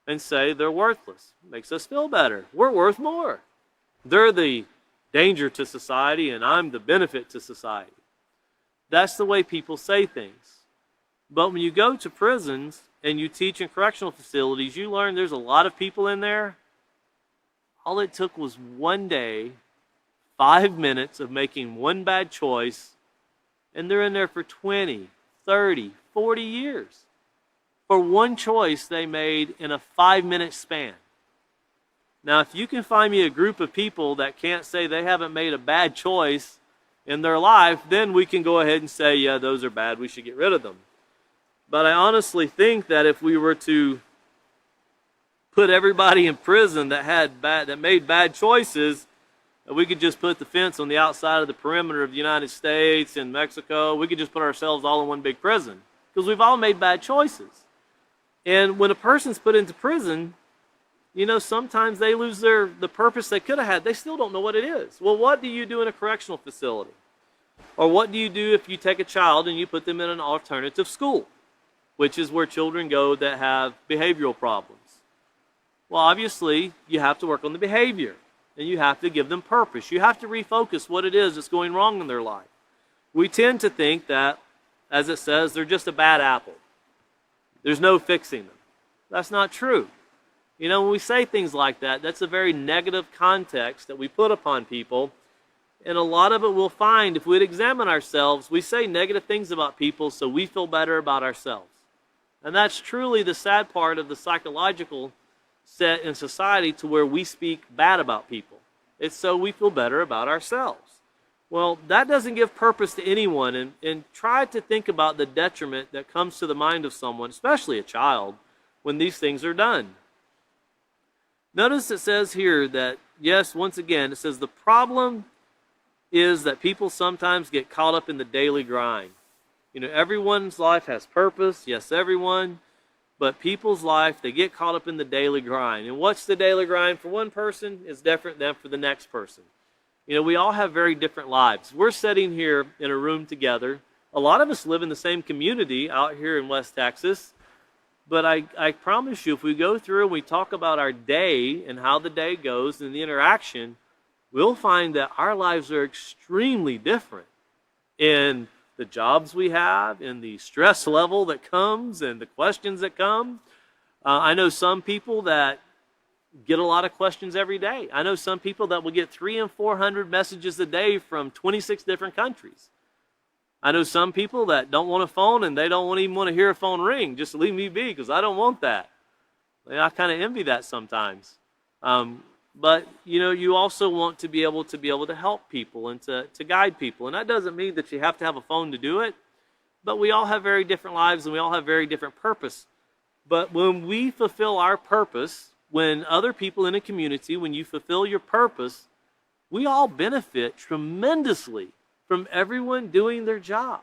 and say they're worthless? It makes us feel better. We're worth more. They're the danger to society, and I'm the benefit to society. That's the way people say things. But when you go to prisons and you teach in correctional facilities, you learn there's a lot of people in there. All it took was one day, 5 minutes of making one bad choice, and they're in there for 20, 30, 40 years for one choice they made in a 5-minute span. Now, if you can find me a group of people that can't say they haven't made a bad choice in their life, then we can go ahead and say, yeah, those are bad, we should get rid of them. But I honestly think that if we were to put everybody in prison that made bad choices, we could just put the fence on the outside of the perimeter of the United States and Mexico. We could just put ourselves all in one big prison because we've all made bad choices. And when a person's put into prison, you know, sometimes they lose the purpose they could have had. They still don't know what it is. Well, what do you do in a correctional facility? Or what do you do if you take a child and you put them in an alternative school, which is where children go that have behavioral problems? Well, obviously, you have to work on the behavior, and you have to give them purpose. You have to refocus what it is that's going wrong in their life. We tend to think that, as it says, they're just a bad apple. There's no fixing them. That's not true. You know, when we say things like that, that's a very negative context that we put upon people. And a lot of it we'll find, if we'd examine ourselves, we say negative things about people so we feel better about ourselves. And that's truly the sad part of the psychological set in society, to where we speak bad about people. It's so we feel better about ourselves. Well, that doesn't give purpose to anyone, and try to think about the detriment that comes to the mind of someone, especially a child, when these things are done. Notice it says here that, yes, once again, it says the problem is that people sometimes get caught up in the daily grind. You know, everyone's life has purpose, yes, everyone, but people's life, they get caught up in the daily grind. And what's the daily grind for one person is different than for the next person. You know, we all have very different lives. We're sitting here in a room together. A lot of us live in the same community out here in West Texas. But I promise you, if we go through and we talk about our day and how the day goes and the interaction, we'll find that our lives are extremely different in the jobs we have, in the stress level that comes, and the questions that come. I know some people that get a lot of questions every day. I know some people that will get 300 and 400 messages a day from 26 different countries. I know some people that don't want a phone, and they don't even want to hear a phone ring. Just leave me be, because I don't want that. I kind of envy that sometimes. But, you know, you also want to be able to help people and to guide people. And that doesn't mean that you have to have a phone to do it. But we all have very different lives, and we all have very different purpose. But when we fulfill our purpose, when other people in a community, when you fulfill your purpose, we all benefit tremendously from everyone doing their job.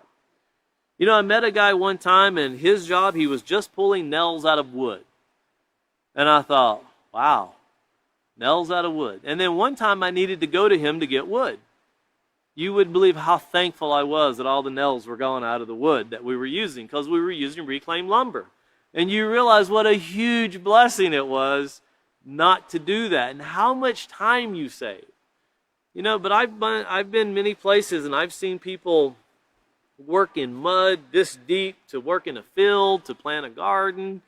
You know, I met a guy one time, and his job, he was just pulling nails out of wood. And I thought, wow, nails out of wood. And then one time I needed to go to him to get wood. You wouldn't believe how thankful I was that all the nails were gone out of the wood that we were using, because we were using reclaimed lumber. And you realize what a huge blessing it was not to do that, and how much time you save. You know, but I've been many places, and I've seen people work in mud this deep, to work in a field, to plant a garden,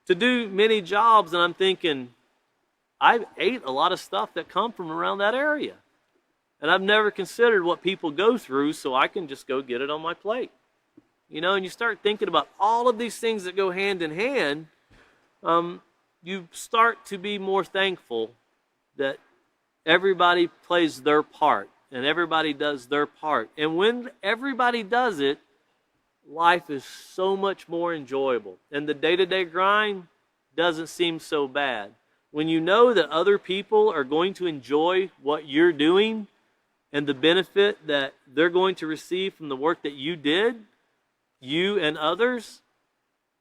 to do many jobs, and I'm thinking, I've ate a lot of stuff that come from around that area. And I've never considered what people go through, so I can just go get it on my plate. You know, and you start thinking about all of these things that go hand in hand, you start to be more thankful that everybody plays their part and everybody does their part. And when everybody does it, life is so much more enjoyable. And the day-to-day grind doesn't seem so bad. When you know that other people are going to enjoy what you're doing and the benefit that they're going to receive from the work that you did, you and others,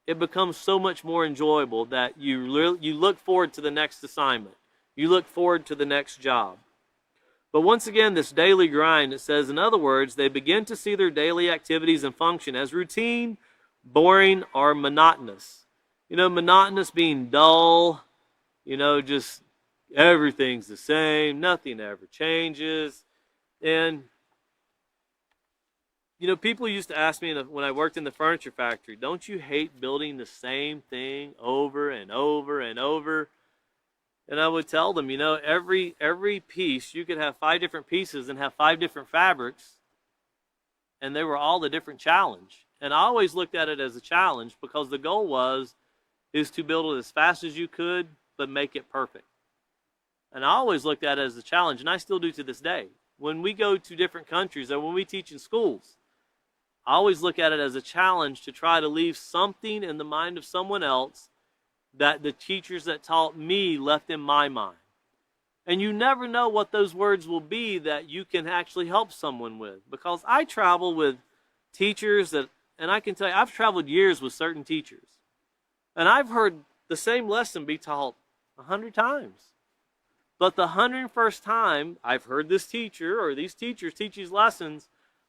it becomes so much more enjoyable that you look forward to the next assignment. You look forward to the next job. But once again, this daily grind, it says, in other words, they begin to see their daily activities and function as routine, boring, or monotonous. You know, monotonous being dull, you know, just everything's the same, nothing ever changes. And, you know, people used to ask me when I worked in the furniture factory, don't you hate building the same thing over and over and over? And I would tell them, every piece, you could have 5 different pieces and have 5 different fabrics, and they were all a different challenge. And I always looked at it as a challenge because the goal is to build it as fast as you could, but make it perfect. And I always looked at it as a challenge, and I still do to this day. When we go to different countries or when we teach in schools, I always look at it as a challenge to try to leave something in the mind of someone else that the teachers that taught me left in my mind. And you never know what those words will be that you can actually help someone with. Because I travel with teachers and I can tell you, I've traveled years with certain teachers. And I've heard the same lesson be taught 100 times. But the 101st time I've heard this teacher or these teachers teach these lessons,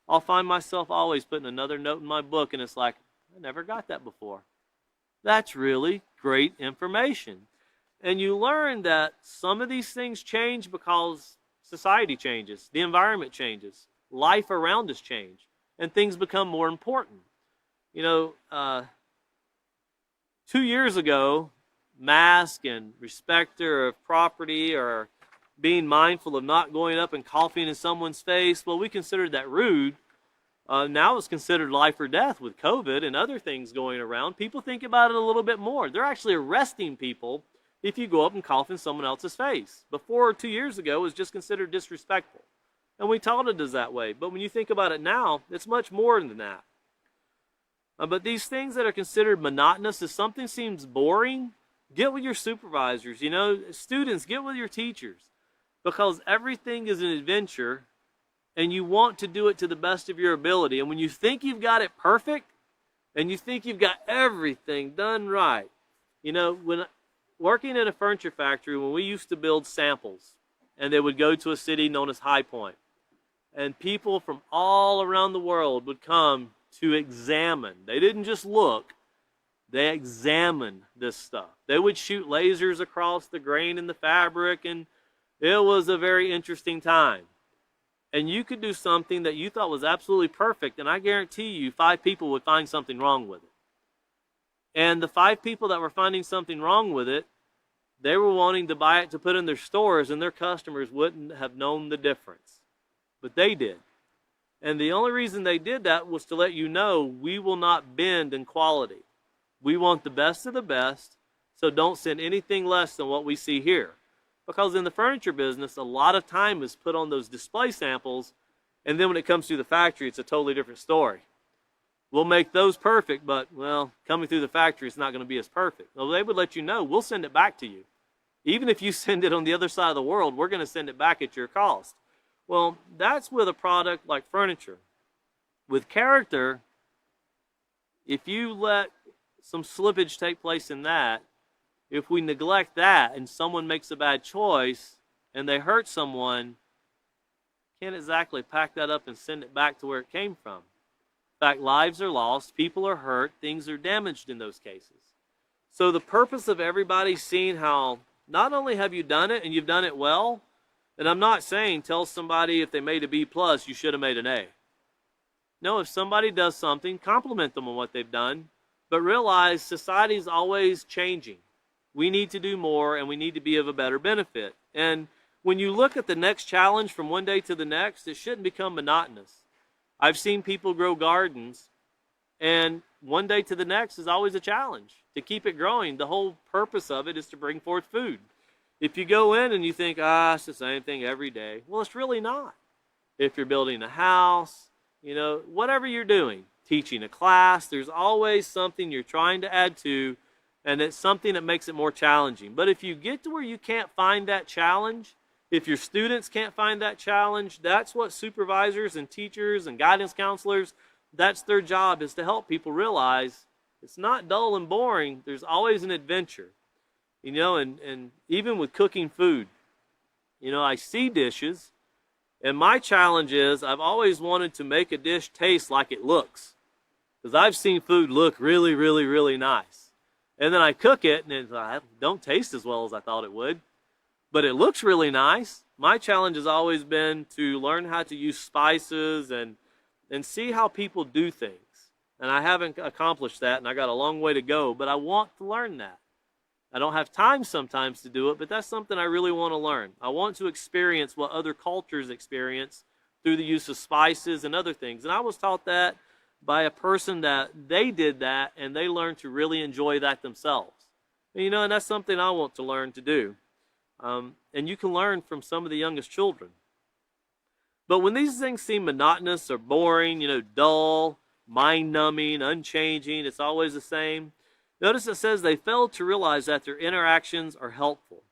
I'll find myself always putting another note in my book, and it's like, I never got that before. That's really great information. And you learn that some of these things change because society changes, the environment changes, life around us change, and things become more important. 2 years ago, mask and respecter of property or being mindful of not going up and coughing in someone's face, well, we considered that rude. Now it's considered life or death with COVID and other things going around. People think about it a little bit more. They're actually arresting people if you go up and cough in someone else's face. Before 2 years ago, it was just considered disrespectful. And we taught it as that way. But when you think about it now, it's much more than that. But these things that are considered monotonous, if something seems boring, get with your supervisors. Students, get with your teachers. Because everything is an adventure, and you want to do it to the best of your ability. And when you think you've got it perfect, and you think you've got everything done right, when working at a furniture factory, when we used to build samples, and they would go to a city known as High Point, and people from all around the world would come to examine. They didn't just look, they examined this stuff. They would shoot lasers across the grain in the fabric, and it was a very interesting time. And you could do something that you thought was absolutely perfect, and I guarantee you 5 people would find something wrong with it. And the 5 people that were finding something wrong with it, they were wanting to buy it to put in their stores, and their customers wouldn't have known the difference. But they did. And the only reason they did that was to let you know we will not bend in quality. We want the best of the best, so don't send anything less than what we see here. Because in the furniture business, a lot of time is put on those display samples, and then when it comes through the factory, it's a totally different story. We'll make those perfect, but, coming through the factory, it's not going to be as perfect. Well, they would let you know, we'll send it back to you. Even if you send it on the other side of the world, we're going to send it back at your cost. Well, that's with a product like furniture. With character, if you let some slippage take place in that, if we neglect that and someone makes a bad choice and they hurt someone, can't exactly pack that up and send it back to where it came from. In fact, lives are lost, people are hurt, things are damaged in those cases. So the purpose of everybody seeing how not only have you done it and you've done it well, and I'm not saying tell somebody if they made a B+, you should have made an A. No, if somebody does something, compliment them on what they've done, but realize society is always changing. We need to do more, and we need to be of a better benefit. And when you look at the next challenge from one day to the next, it shouldn't become monotonous. I've seen people grow gardens, and one day to the next is always a challenge. To keep it growing, the whole purpose of it is to bring forth food. If you go in and you think, it's the same thing every day, well, it's really not. If you're building a house, whatever you're doing, teaching a class, there's always something you're trying to add to, and it's something that makes it more challenging. But if you get to where you can't find that challenge, if your students can't find that challenge, that's what supervisors and teachers and guidance counselors, that's their job, is to help people realize it's not dull and boring. There's always an adventure. And even with cooking food, I see dishes, and my challenge is I've always wanted to make a dish taste like it looks. Because I've seen food look really, really, really nice. And then I cook it, and it don't taste as well as I thought it would. But it looks really nice. My challenge has always been to learn how to use spices and see how people do things. And I haven't accomplished that, and I got a long way to go, but I want to learn that. I don't have time sometimes to do it, but that's something I really want to learn. I want to experience what other cultures experience through the use of spices and other things. And I was taught that by a person that they did that and they learned to really enjoy that themselves. And, and that's something I want to learn to do. And you can learn from some of the youngest children. But when these things seem monotonous or boring, dull, mind-numbing, unchanging, it's always the same, notice it says they failed to realize that their interactions are helpful.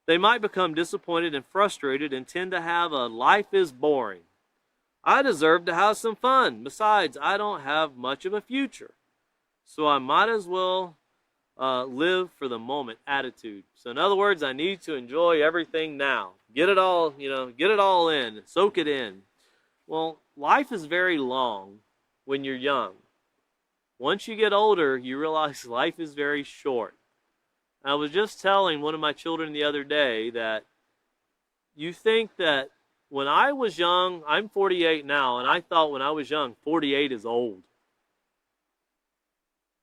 They might become disappointed and frustrated and tend to have a life is boring. I deserve to have some fun. Besides, I don't have much of a future. So I might as well live for the moment attitude. So in other words, I need to enjoy everything now. Get it all, get it all in, soak it in. Well, life is very long when you're young. Once you get older, you realize life is very short. I was just telling one of my children the other day that you think that when I was young, I'm 48 now, and I thought when I was young, 48 is old.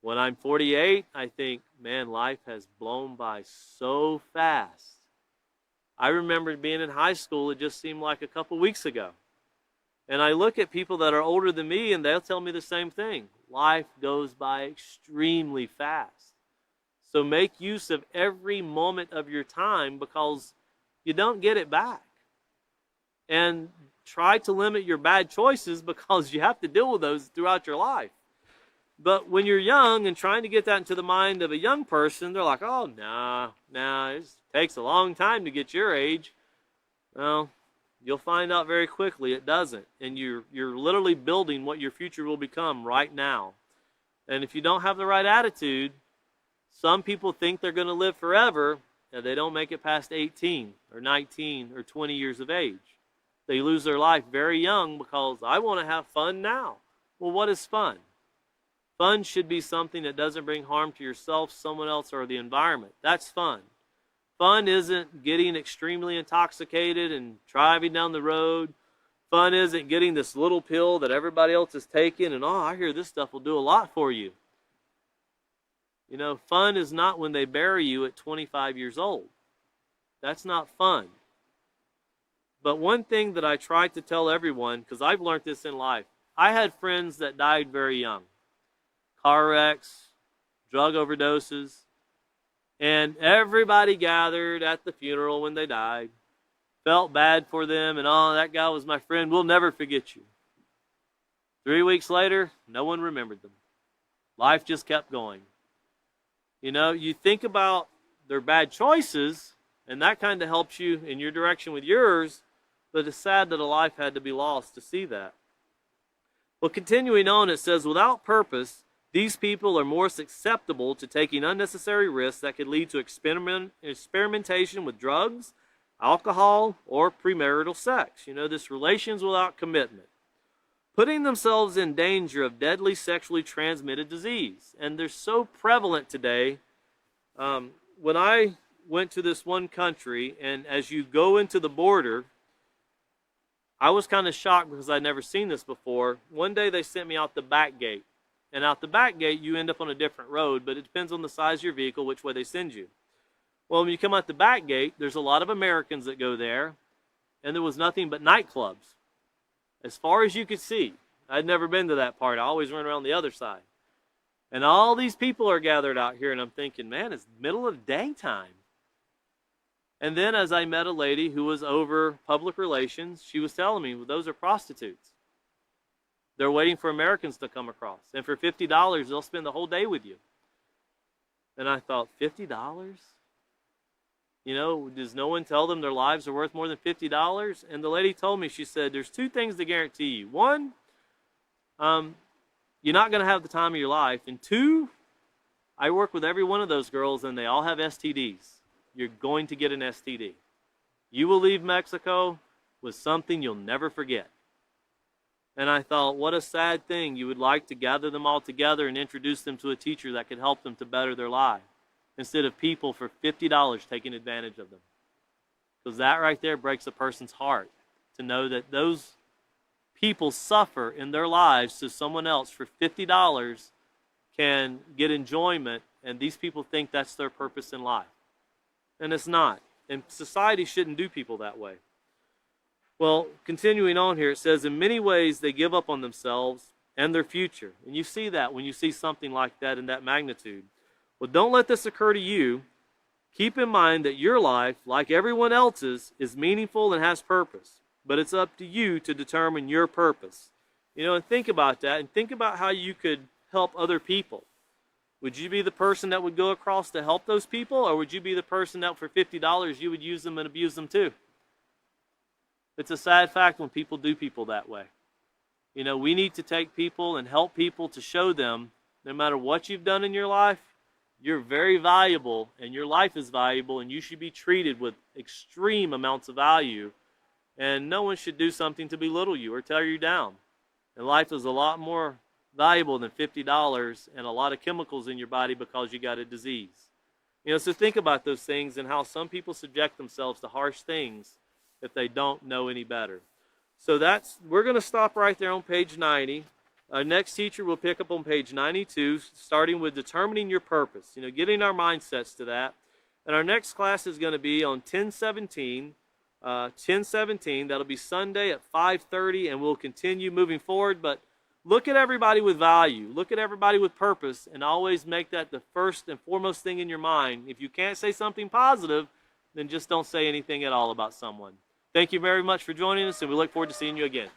When I'm 48, I think, man, life has blown by so fast. I remember being in high school, it just seemed like a couple weeks ago. And I look at people that are older than me, and they'll tell me the same thing. Life goes by extremely fast. So make use of every moment of your time because you don't get it back. And try to limit your bad choices because you have to deal with those throughout your life. But when you're young and trying to get that into the mind of a young person, they're like, oh, nah, it takes a long time to get your age. Well, you'll find out very quickly it doesn't. And you're literally building what your future will become right now. And if you don't have the right attitude, some people think they're going to live forever, and they don't make it past 18 or 19 or 20 years of age. They lose their life very young because I want to have fun now. Well, what is fun? Fun should be something that doesn't bring harm to yourself, someone else, or the environment. That's fun. Fun isn't getting extremely intoxicated and driving down the road. Fun isn't getting this little pill that everybody else is taking and, I hear this stuff will do a lot for you. Fun is not when they bury you at 25 years old. That's not fun. But one thing that I try to tell everyone, because I've learned this in life, I had friends that died very young. Car wrecks, drug overdoses, and everybody gathered at the funeral when they died, felt bad for them, and that guy was my friend, we'll never forget you. 3 weeks later, no one remembered them. Life just kept going. You think about their bad choices, and that kind of helps you in your direction with yours, but it's sad that a life had to be lost to see that. Well, continuing on, it says, without purpose, these people are more susceptible to taking unnecessary risks that could lead to experimentation with drugs, alcohol, or premarital sex. This relations without commitment. Putting themselves in danger of deadly sexually transmitted disease. And they're so prevalent today. When I went to this one country, and as you go into the border, I was kind of shocked because I'd never seen this before. One day they sent me out the back gate. And out the back gate, you end up on a different road, but it depends on the size of your vehicle, which way they send you. Well, when you come out the back gate, there's a lot of Americans that go there, and there was nothing but nightclubs. As far as you could see. I'd never been to that part. I always run around the other side. And all these people are gathered out here, and I'm thinking, man, it's middle of daytime. And then as I met a lady who was over public relations, she was telling me, well, those are prostitutes. They're waiting for Americans to come across. And for $50, they'll spend the whole day with you. And I thought, $50? Does no one tell them their lives are worth more than $50? And the lady told me, she said, there's two things to guarantee you. One, you're not going to have the time of your life. And two, I work with every one of those girls, and they all have STDs. You're going to get an STD. You will leave Mexico with something you'll never forget. And I thought, what a sad thing. You would like to gather them all together and introduce them to a teacher that could help them to better their life, instead of people for $50 taking advantage of them. Because that right there breaks a person's heart, to know that those people suffer in their lives so someone else for $50 can get enjoyment and these people think that's their purpose in life. And it's not. And society shouldn't do people that way. Well, continuing on here, it says, in many ways they give up on themselves and their future. And you see that when you see something like that in that magnitude. Well, don't let this occur to you. Keep in mind that your life, like everyone else's, is meaningful and has purpose. But it's up to you to determine your purpose. You know, and think about that, and think about how you could help other people. Would you be the person that would go across to help those people, or would you be the person that for $50 you would use them and abuse them too? It's a sad fact when people do people that way. You know, we need to take people and help people to show them, no matter what you've done in your life, you're very valuable and your life is valuable and you should be treated with extreme amounts of value. And no one should do something to belittle you or tear you down. And life is a lot more valuable than $50 and a lot of chemicals in your body because you got a disease. You know, so think about those things and how some people subject themselves to harsh things if they don't know any better. So we're going to stop right there on page 90. Our next teacher will pick up on page 92, starting with determining your purpose, you know, getting our mindsets to that. And our next class is going to be on 1017. That'll be Sunday at 5:30, and we'll continue moving forward. But look at everybody with value. Look at everybody with purpose, and always make that the first and foremost thing in your mind. If you can't say something positive, then just don't say anything at all about someone. Thank you very much for joining us, and we look forward to seeing you again.